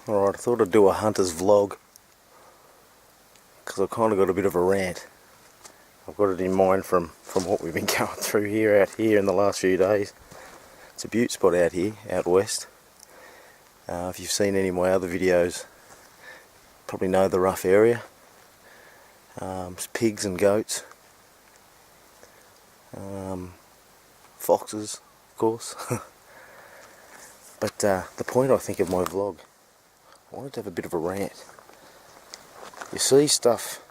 Alright, I thought I'd do a hunter's vlog because I've kind of got a bit of a rant. I've got it in mind from what we've been going through out here in the last few days. It's a beaut spot out here, out west. If you've seen any of my other videos, probably know the rough area. It's pigs and goats. Foxes, of course. But the point, I think, of my vlog, I wanted to have a bit of a rant. You see stuff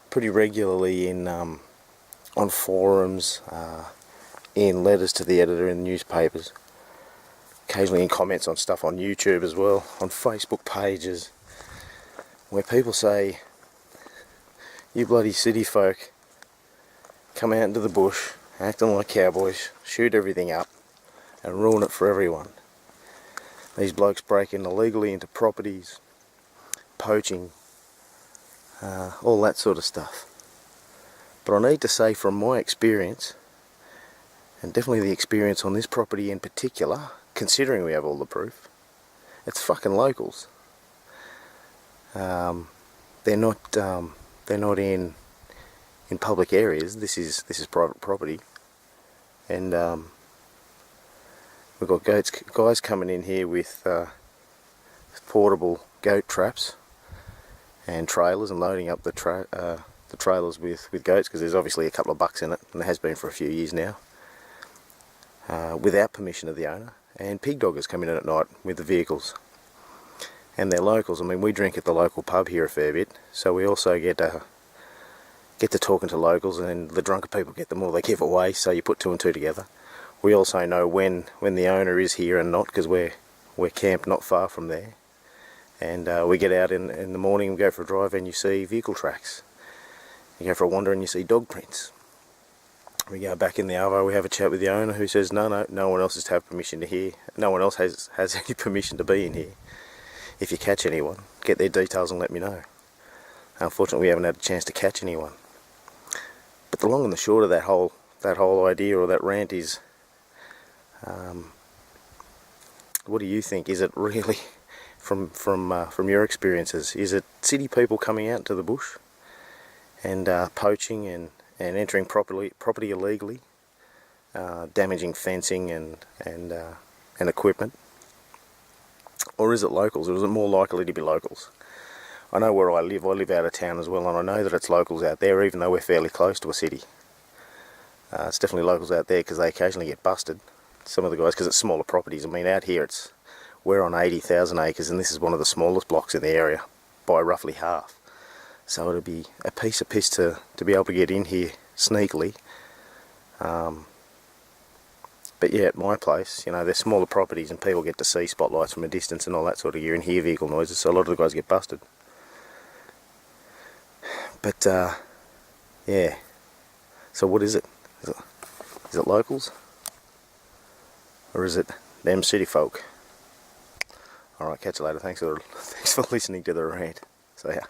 pretty regularly in on forums, in letters to the editor in newspapers, occasionally in comments on stuff on YouTube as well, on Facebook pages, where people say, you bloody city folk come out into the bush acting like cowboys, shoot everything up and ruin it for everyone. These blokes break in illegally into properties, poaching, all that sort of stuff. But I need to say, from my experience, and definitely the experience on this property in particular, considering we have all the proof, it's fucking locals. They're not in public areas. This is private property, and we've got guys coming in here with portable goat traps and trailers and loading up the trailers with goats, because there's obviously a couple of bucks in it, and there has been for a few years now, without permission of the owner. And pig doggers come in at night with the vehicles, and they're locals. I mean, we drink at the local pub here a fair bit, so we also get to talking to locals, and the drunker people get the more they give away, so you put two and two together. We also know when the owner is here and not, because we're camped not far from there. And we get out in the morning, we go for a drive, and you see vehicle tracks. You go for a wander and you see dog prints. We go back in the arvo, we have a chat with the owner, who says no one else is to have permission to here. No one else has any permission to be in here. If you catch anyone, get their details and let me know. Unfortunately, we haven't had a chance to catch anyone. But the long and the short of that whole idea, or that rant, is, what do you think? Is it really, from your experiences, is it city people coming out to the bush and poaching and entering property illegally, damaging fencing and equipment? Or is it locals, or is it more likely to be locals? I know where I live out of town as well, and I know that it's locals out there, even though we're fairly close to a city. It's definitely locals out there, because they occasionally get busted, some of the guys, because it's smaller properties. I mean, out here we're on 80,000 acres, and this is one of the smallest blocks in the area by roughly half. So it'll be a piece of piss to be able to get in here sneakily. But yeah, at my place, you know, they're smaller properties, and people get to see spotlights from a distance and all that sort of gear, and hear vehicle noises, so a lot of the guys get busted. But yeah, so what is it? Is it locals? Or is it them city folk? Alright, catch you later. Thanks for listening to the rant. So yeah.